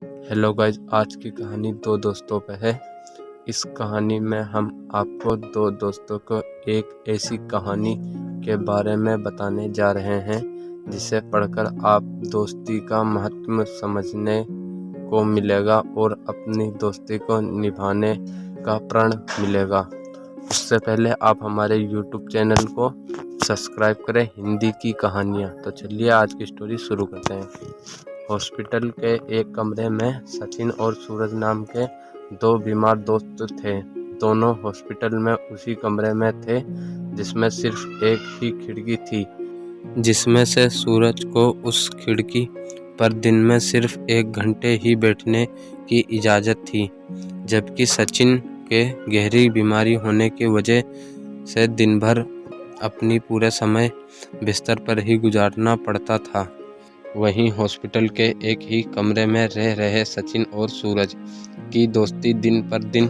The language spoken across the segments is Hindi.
हेलो गाइज, आज की कहानी दो दोस्तों पे है। इस कहानी में हम आपको दो दोस्तों को एक ऐसी कहानी के बारे में बताने जा रहे हैं जिसे पढ़कर आप दोस्ती का महत्व समझने को मिलेगा और अपनी दोस्ती को निभाने का प्रण मिलेगा। उससे पहले आप हमारे YouTube चैनल को सब्सक्राइब करें, हिंदी की कहानियाँ। तो चलिए आज की स्टोरी शुरू करते हैं। हॉस्पिटल के एक कमरे में सचिन और सूरज नाम के दो बीमार दोस्त थे। दोनों हॉस्पिटल में उसी कमरे में थे जिसमें सिर्फ एक ही खिड़की थी, जिसमें से सूरज को उस खिड़की पर दिन में सिर्फ 1 घंटे ही बैठने की इजाज़त थी, जबकि सचिन के गहरी बीमारी होने की वजह से दिन भर अपनी पूरे समय बिस्तर पर ही गुजारना पड़ता था। वहीं हॉस्पिटल के एक ही कमरे में रह रहे सचिन और सूरज की दोस्ती दिन पर दिन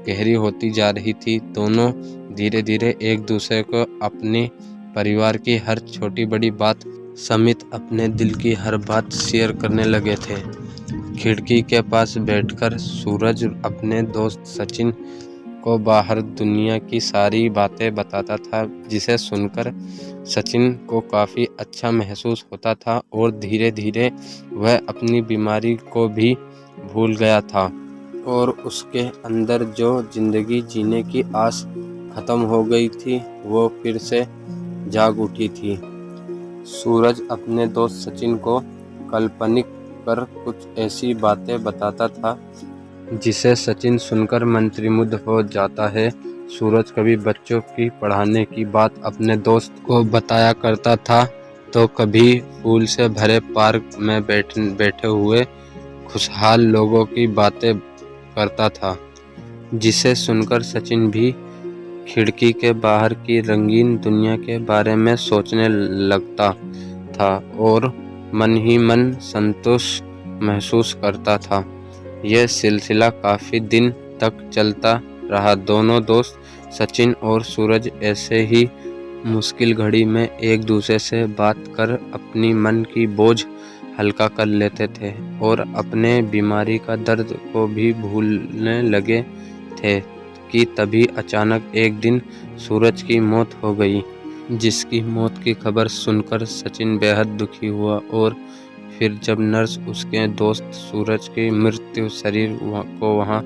गहरी होती जा रही थी। दोनों धीरे धीरे एक दूसरे को अपने परिवार की हर छोटी बड़ी बात समेत अपने दिल की हर बात शेयर करने लगे थे। खिड़की के पास बैठकर सूरज अपने दोस्त सचिन को बाहर दुनिया की सारी बातें बताता था, जिसे सुनकर सचिन को काफ़ी अच्छा महसूस होता था और धीरे धीरे वह अपनी बीमारी को भी भूल गया था और उसके अंदर जो ज़िंदगी जीने की आस ख़त्म हो गई थी वो फिर से जाग उठी थी। सूरज अपने दोस्त सचिन को काल्पनिक कर कुछ ऐसी बातें बताता था जिसे सचिन सुनकर मंत्रमुग्ध हो जाता है। सूरज कभी बच्चों की पढ़ाने की बात अपने दोस्त को बताया करता था, तो कभी फूल से भरे पार्क में बैठे हुए खुशहाल लोगों की बातें करता था, जिसे सुनकर सचिन भी खिड़की के बाहर की रंगीन दुनिया के बारे में सोचने लगता था और मन ही मन संतोष महसूस करता था। यह सिलसिला काफ़ी दिन तक चलता रहा। दोनों दोस्त सचिन और सूरज ऐसे ही मुश्किल घड़ी में एक दूसरे से बात कर अपनी मन की बोझ हल्का कर लेते थे और अपने बीमारी का दर्द को भी भूलने लगे थे कि तभी अचानक एक दिन सूरज की मौत हो गई, जिसकी मौत की खबर सुनकर सचिन बेहद दुखी हुआ। और फिर जब नर्स उसके दोस्त सूरज की मृत्यु शरीर को वहां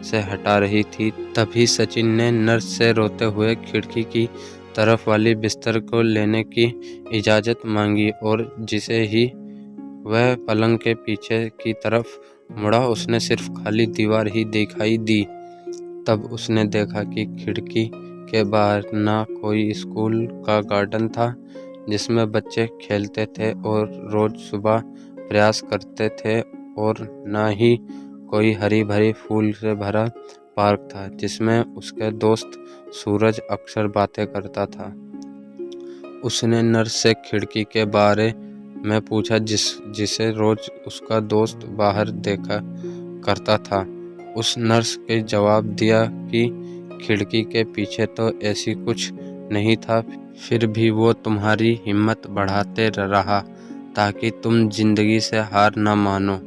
से हटा रही थी, तभी सचिन ने नर्स से रोते हुए खिड़की की तरफ वाली बिस्तर को लेने की इजाज़त मांगी और जिसे ही वह पलंग के पीछे की तरफ मुड़ा, उसने सिर्फ खाली दीवार ही दिखाई दी। तब उसने देखा कि खिड़की के बाहर ना कोई स्कूल का गार्डन था जिसमें बच्चे खेलते थे और रोज सुबह प्रयास करते थे, और ना ही कोई हरी भरी फूल से भरा पार्क था जिसमें उसके दोस्त सूरज अक्सर बातें करता था। उसने नर्स से खिड़की के बारे में पूछा जिसे रोज उसका दोस्त बाहर देखा करता था। उस नर्स के जवाब दिया कि खिड़की के पीछे तो ऐसी कुछ नहीं था, फिर भी वो तुम्हारी हिम्मत बढ़ाते रहा ताकि तुम जिंदगी से हार न मानो।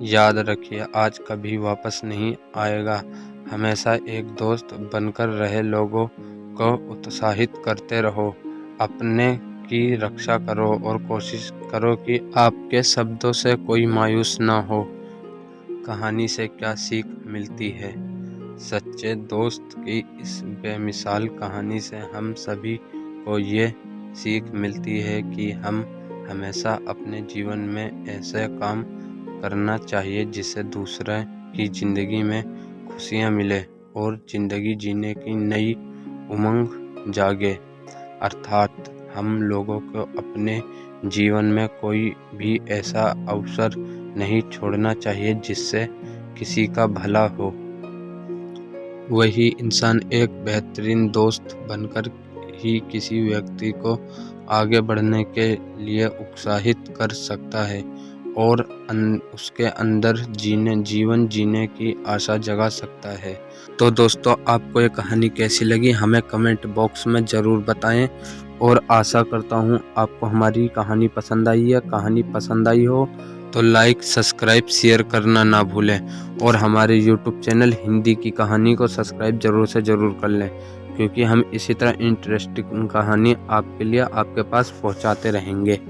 याद रखिए, आज कभी वापस नहीं आएगा। हमेशा एक दोस्त बनकर रहे, लोगों को उत्साहित करते रहो, अपने की रक्षा करो और कोशिश करो कि आपके शब्दों से कोई मायूस ना हो। कहानी से क्या सीख मिलती है? सच्चे दोस्त की इस बेमिसाल कहानी से हम सभी को ये सीख मिलती है कि हम हमेशा अपने जीवन में ऐसे काम करना चाहिए जिससे दूसरे की ज़िंदगी में खुशियाँ मिले और ज़िंदगी जीने की नई उमंग जागे। अर्थात हम लोगों को अपने जीवन में कोई भी ऐसा अवसर नहीं छोड़ना चाहिए जिससे किसी का भला हो। वही इंसान एक बेहतरीन दोस्त बनकर ही किसी व्यक्ति को आगे बढ़ने के लिए उत्साहित कर सकता है और उसके अंदर जीवन जीने की आशा जगा सकता है। तो दोस्तों, आपको ये कहानी कैसी लगी हमें कमेंट बॉक्स में ज़रूर बताएं और आशा करता हूँ आपको हमारी कहानी पसंद आई है। कहानी पसंद आई हो तो लाइक, सब्सक्राइब, शेयर करना ना भूलें और हमारे यूट्यूब चैनल हिंदी की कहानी को सब्सक्राइब ज़रूर से ज़रूर कर लें, क्योंकि हम इसी तरह इंटरेस्टिंग कहानी आपके लिए आपके पास पहुंचाते रहेंगे।